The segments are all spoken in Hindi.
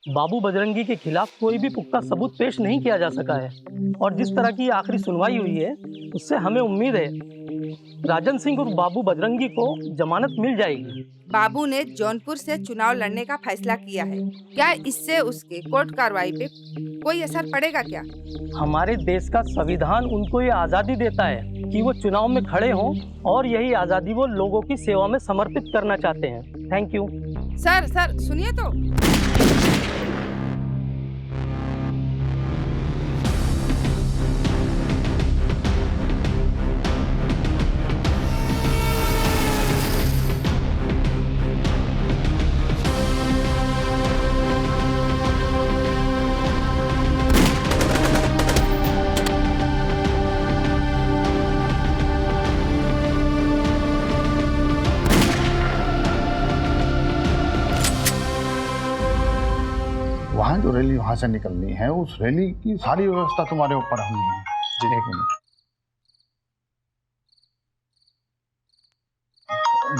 बाबू बजरंगी के खिलाफ कोई भी पुख्ता सबूत पेश नहीं किया जा सका है और जिस तरह की आखिरी सुनवाई हुई है उससे हमें उम्मीद है राजन सिंह और बाबू बजरंगी को जमानत मिल जाएगी। बाबू ने जौनपुर से चुनाव लड़ने का फैसला किया है, क्या इससे उसके कोर्ट कार्रवाई पे कोई असर पड़ेगा क्या? हमारे देश का संविधान उनको ये आज़ादी देता है कि वो चुनाव में खड़े हों और यही आज़ादी वो लोगों की सेवा में समर्पित करना चाहते हैं। Thank you. सर सुनिए तो। वहाँ जो रैली वहां से निकलनी है उस रैली की सारी व्यवस्था तुम्हारे ऊपर हमने है। जी एक मिनट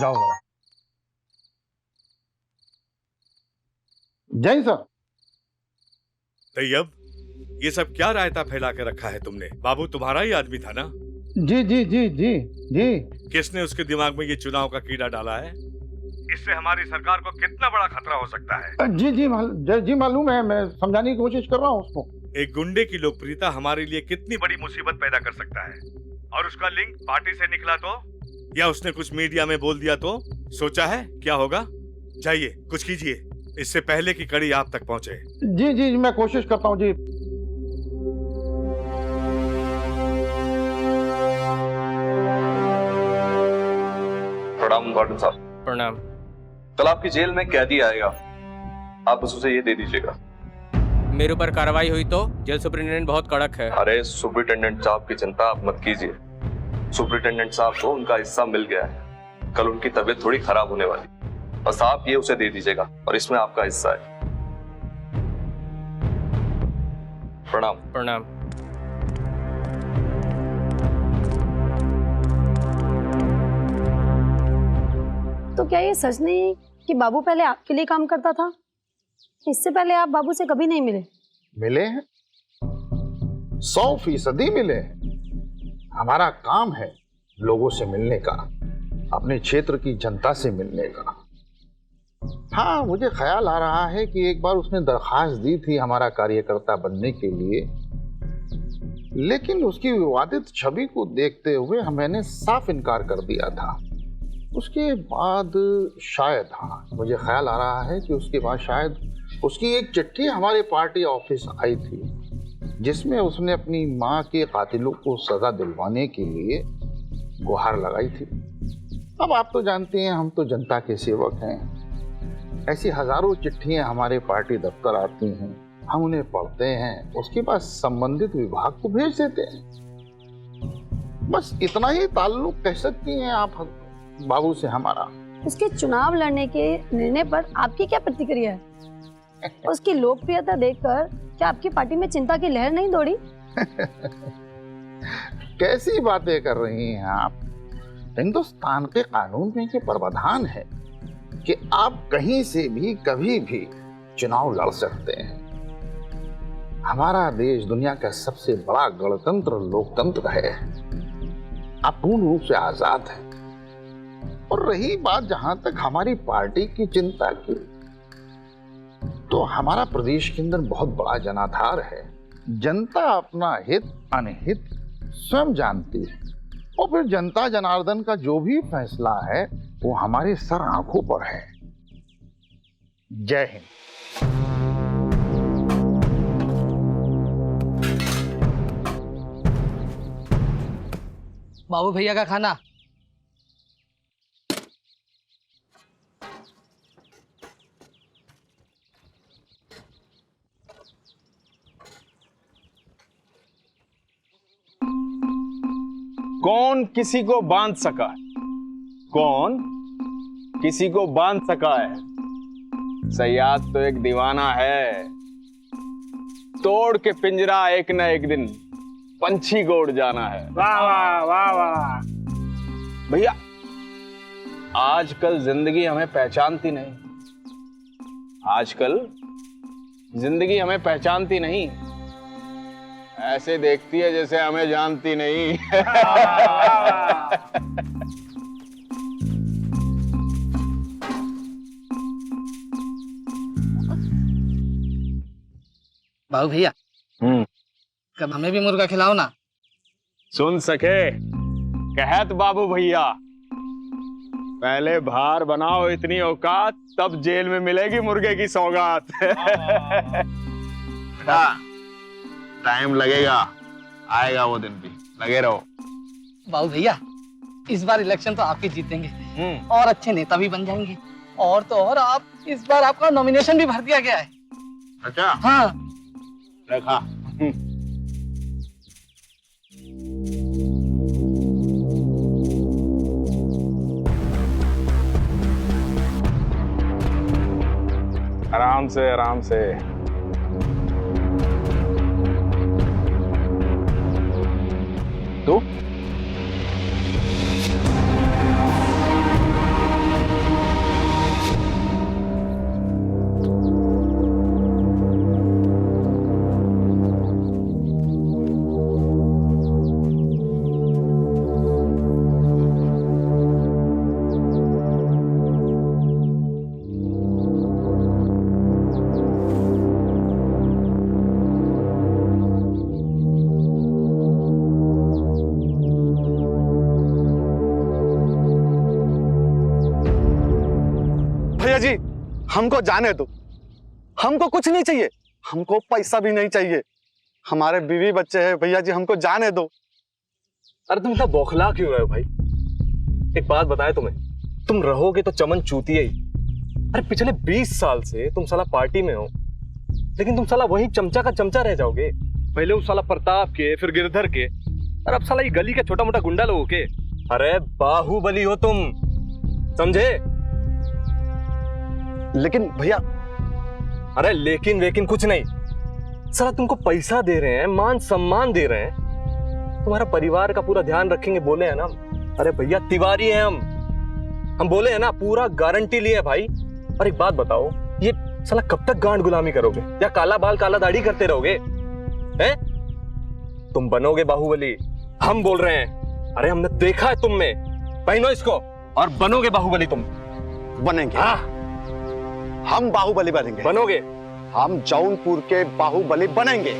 जाओ जरा। जय सर। तैयब, ये सब क्या रायता फैला के रखा है तुमने? बाबू तुम्हारा ही आदमी था ना? जी जी जी जी जी। किसने उसके दिमाग में ये चुनाव का कीड़ा डाला है? इससे हमारी सरकार को कितना बड़ा खतरा हो सकता है? जी मालूम है, मैं समझाने की कोशिश कर रहा हूँ उसको। एक गुंडे की लोकप्रियता हमारे लिए कितनी बड़ी मुसीबत पैदा कर सकता है, और उसका लिंक पार्टी से निकला तो, या उसने कुछ मीडिया में बोल दिया तो सोचा है क्या होगा? जाइए कुछ कीजिए, इससे पहले की कड़ी आप तक पहुंचे। जी जी मैं कोशिश करता हूँ जी। प्रणाम वार्डन साहब। प्रणाम। कल आपकी जेल में कैदी आएगा, आप बस उसे ये दे दीजिएगा। मेरे ऊपर कार्रवाई हुई तो जेल सुपरिटेंडेंट बहुत कड़क है। अरे सुपरिटेंडेंट साहब की चिंता आप मत कीजिए, सुपरिटेंडेंट साहब को उनका हिस्सा मिल गया है। कल उनकी तबीयत थोड़ी खराब होने वाली, बस आप ये उसे दे दीजिएगा और इसमें आपका हिस्सा है। प्रणाम। प्रणाम। तो क्या ये सच नहीं कि बाबू पहले आपके लिए काम करता था? इससे पहले आप बाबू से कभी नहीं मिले? मिले हैं, 100% मिले हैं। हमारा काम है लोगों से मिलने का, अपने क्षेत्र की जनता से मिलने का। हाँ, मुझे ख्याल आ रहा है कि एक बार उसने दरखास्त दी थी हमारा कार्यकर्ता बनने के लिए, लेकिन उसकी विवादित छवि को देखते हुए मैंने साफ इनकार कर दिया था। उसके बाद शायद, हाँ मुझे ख्याल आ रहा है कि उसके बाद शायद उसकी एक चिट्ठी हमारे पार्टी ऑफिस आई थी जिसमें उसने अपनी माँ के कातिलों को सजा दिलवाने के लिए गुहार लगाई थी। अब आप तो जानते हैं हम तो जनता के सेवक हैं, ऐसी हजारों चिट्ठियां हमारे पार्टी दफ्तर आती हैं, हम उन्हें पढ़ते हैं, उसके बाद संबंधित विभाग को भेज देते हैं। बस इतना ही ताल्लुक कह सकती हैं आप बाबू से हमारा। उसके चुनाव लड़ने के निर्णय पर आपकी क्या प्रतिक्रिया है? उसकी लोकप्रियता देखकर क्या आपकी पार्टी में चिंता की लहर नहीं दौड़ी? कैसी बातें कर रही हैं आप? हिंदुस्तान के कानून में ये प्रावधान है कि आप कहीं से भी कभी भी चुनाव लड़ सकते हैं। हमारा देश दुनिया का सबसे बड़ा गणतंत्र लोकतंत्र है, आप पूर्ण रूप से आजाद हैं। और रही बात जहां तक हमारी पार्टी की चिंता की, तो हमारा प्रदेश के अंदर बहुत बड़ा जनाधार है। जनता अपना हित अनहित स्वयं जानती है और फिर जनता जनार्दन का जो भी फैसला है वो हमारे सर आंखों पर है। जय हिंद। बाबू भैया का खाना। कौन किसी को बांध सका है? कौन किसी को बांध सका है? सयाद तो एक दीवाना है, तोड़ के पिंजरा एक न एक दिन पंछी को उड़ जाना है। वाह वाह वाह वाह। भैया आजकल जिंदगी हमें पहचानती नहीं, आजकल जिंदगी हमें पहचानती नहीं, ऐसे देखती है जैसे हमें जानती नहीं। बाबू भैया कब हमें भी मुर्गा खिलाओ ना। सुन सके कहत बाबू भैया, पहले भार बनाओ इतनी औकात, तब जेल में मिलेगी मुर्गे की सौगात। टाइम लगेगा, आएगा वो दिन भी, लगे रहो। बाबू भैया इस बार इलेक्शन तो आप ही जीतेंगे और अच्छे नेता भी बन जाएंगे, और तो और आप इस बार आपका नॉमिनेशन भी भर दिया गया है। अच्छा हाँ रखा। आराम से आराम से। तू भैया जी हमको जाने दो, हमको कुछ नहीं चाहिए, हमको पैसा भी नहीं चाहिए, हमारे बीवी बच्चे हैं भैया जी, हमको जाने दो। अरे तुम इतना बौखला क्यों रहे हो भाई? एक बात बताए तुम्हें, तुम रहोगे तो चमन चूतिया ही। अरे पिछले 20 साल से तुम साला पार्टी में हो, लेकिन तुम साला वही चमचा का चमचा रह जाओगे। पहले उस साला प्रताप के, फिर गिरधर के, और अब साला ये गली के छोटा मोटा गुंडा लोगों के। अरे बाहुबली हो तुम, समझे? लेकिन भैया, अरे लेकिन कुछ नहीं, साला तुमको पैसा दे रहे हैं, मान सम्मान दे रहे हैं, तुम्हारा परिवार का पूरा ध्यान रखेंगे बोले हैं ना। अरे भैया तिवारी हैं हम बोले हैं ना, पूरा गारंटी लिए भाई। और एक बात बताओ, ये साला कब तक गांड गुलामी करोगे, या काला बाल काला दाढ़ी करते रहोगे? हैं? तुम बनोगे बाहुबली, हम बोल रहे हैं। अरे हमने देखा है तुम में, पहनो इसको और बनोगे बाहुबली तुम। बनेंगे। हाँ हम बाहुबली बनेंगे। बनोगे। हम जौनपुर के बाहुबली बनेंगे।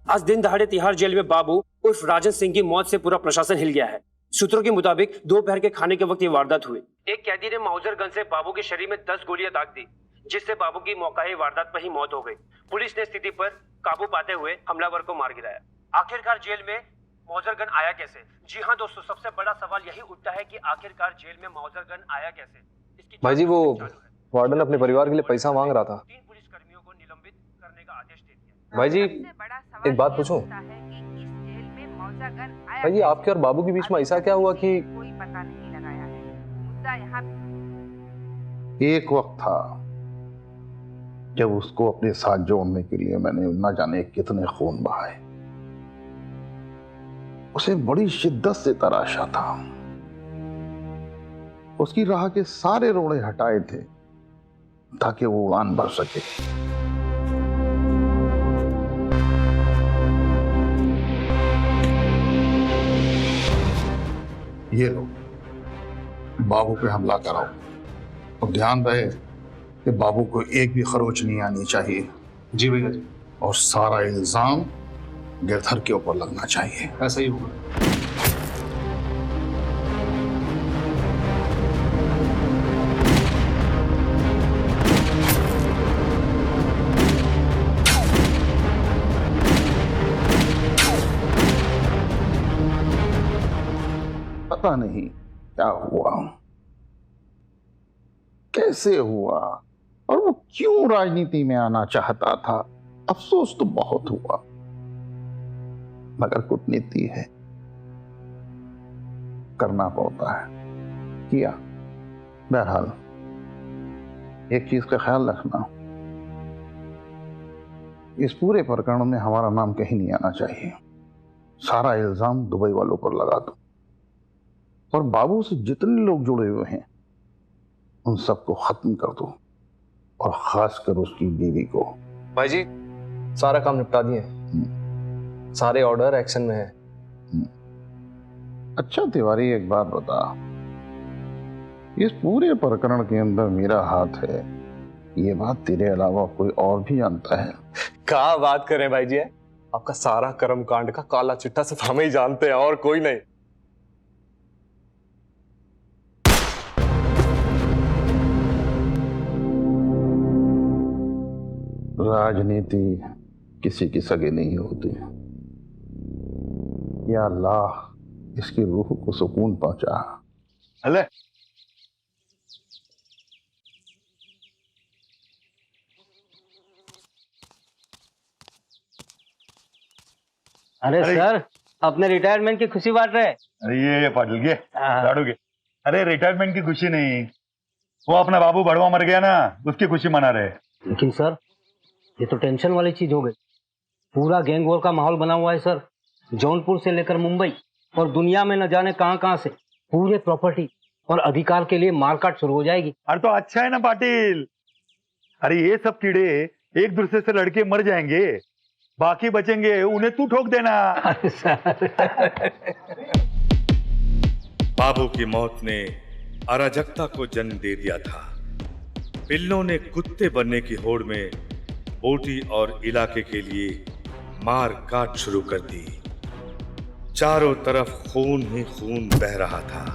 आज दिन दहाड़े तिहाड़ जेल में बाबू उर्फ राजन सिंह की मौत से पूरा प्रशासन हिल गया है। सूत्रों के मुताबिक दोपहर के खाने के वक्त ये वारदात हुई। एक कैदी ने माउजर गन से बाबू के शरीर में 10 गोलियां दाग दी, जिससे बाबू की मौकाए वारदात पर ही मौत हो गई। पुलिस ने स्थिति पर काबू पाते हुए हमलावर को मार गिराया। आखिरकार जेल में माउजर गन आया कैसे? जी हाँ दोस्तों, सबसे बड़ा सवाल यही उठता है कि आखिरकार जेल में माउजर गन आया कैसे। भाई जी, वो वार्डन अपने परिवार के लिए पैसा मांग रहा था। 3 पुलिसकर्मियों को निलंबित करने का आदेश दे दिया। भाई जी एक बात पूछूं? भाई जी, आपके और बाबू के बीच में ऐसा क्या हुआ कि कोई पता नहीं लगाया है। मुद्दा यहाँ एक वक्त था जब उसको अपने साथ जोड़ने के लिए मैंने न जाने कितने खून बहाए। उसे बड़ी शिद्दत से तराशा था, उसकी राह के सारे रोड़े हटाए थे ताकि वो उड़ान भर सके। ये लो, बाबू पे हमला कराओ और ध्यान रहे कि बाबू को एक भी खरोच नहीं आनी चाहिए। जी भैया जी। और सारा इल्जाम गिरधर के ऊपर लगना चाहिए। ऐसा ही होगा। पता नहीं क्या हुआ, कैसे हुआ, और वो क्यों राजनीति में आना चाहता था। अफसोस तो बहुत हुआ, मगर कूटनीति है, करना पड़ता है, किया। बहरहाल एक चीज का ख्याल रखना, इस पूरे प्रकरण में हमारा नाम कहीं नहीं आना चाहिए। सारा इल्जाम दुबई वालों पर लगा दो और बाबू से जितने लोग जुड़े हुए हैं उन सबको खत्म कर दो, और खासकर उसकी बीवी को। भाई जी सारा काम निपटा दिए, सारे ऑर्डर एक्शन में है। अच्छा तिवारी, एक बात बता, इस पूरे प्रकरण के अंदर मेरा हाथ है, ये बात तेरे अलावा कोई और भी जानता है? क्या बात करें भाई जी, आपका सारा कर्म कांड का काला चिट्ठा सिर्फ हम ही जानते हैं और कोई नहीं। राजनीति किसी की सगे नहीं होती। या अल्लाह इसकी रूह को सुकून पहुंचा। अले अरे सर, अपने रिटायरमेंट की खुशी बांट रहे हैं। अरे ये पाटिल के लाडू के, अरे रिटायरमेंट की खुशी नहीं, वो अपना बाबू बड़वा मर गया ना, उसकी खुशी मना रहे। लेकिन सर ये तो टेंशन वाली चीज हो गई। पूरा गैंग वॉर का माहौल बना हुआ है सर। जौनपुर से लेकर मुंबई और दुनिया में न जाने कहां से पूरे प्रॉपर्टी और अधिकार के लिए मारकाट शुरू हो जाएगी। अरे तो अच्छा है ना पाटिल, अरे ये सब कीड़े एक दूसरे से लड़के मर जाएंगे, बाकी बचेंगे उन्हें तू ठोक देना। बाबू की मौत ने अराजकता को जन्म दे दिया था। पिल्लों ने कुत्ते बनने की होड़ में बोटी और इलाके के लिए मार काट शुरू कर दी। चारों तरफ खून ही खून बह रहा था।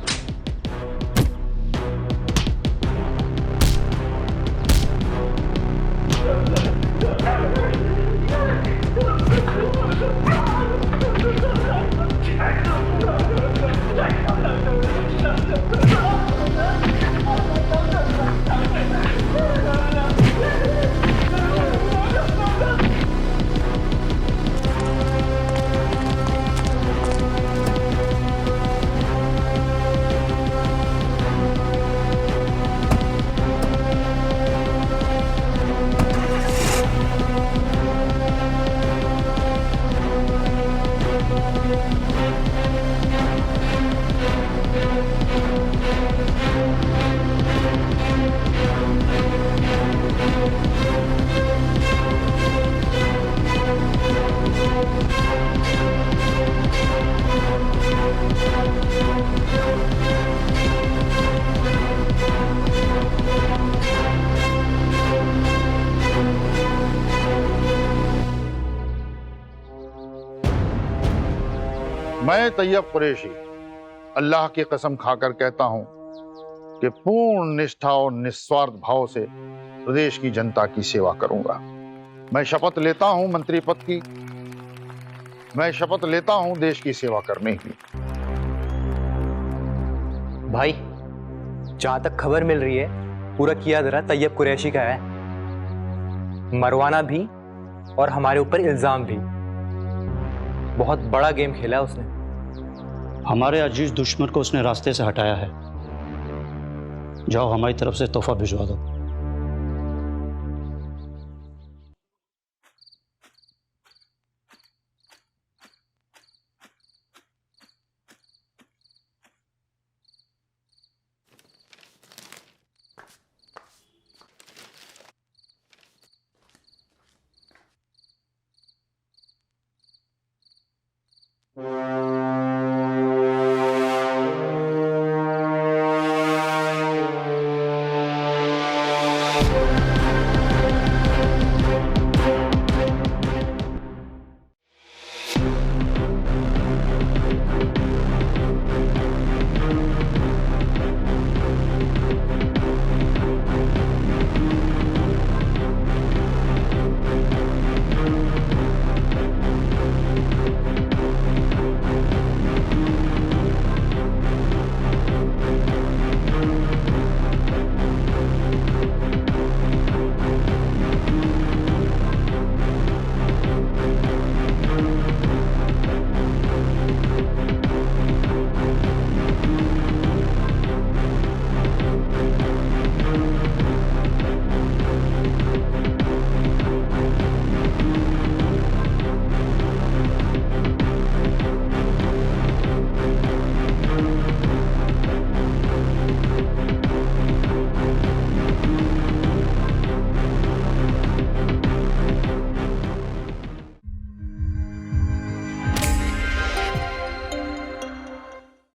मैं तैयब कुरैशी अल्लाह की कसम खाकर कहता हूं कि पूर्ण निष्ठा और निस्वार्थ भाव से प्रदेश की जनता की सेवा करूंगा। मैं शपथ लेता हूं मंत्री पद की, मैं शपथ लेता हूं देश की सेवा करने की। भाई जहां तक खबर मिल रही है पूरा किया धरा तैयब कुरैशी का है, मरवाना भी और हमारे ऊपर इल्जाम भी। बहुत बड़ा गेम खेला उसने। हमारे अजीज दुश्मन को उसने रास्ते से हटाया है। जाओ हमारी तरफ से तोहफा भिजवा दो।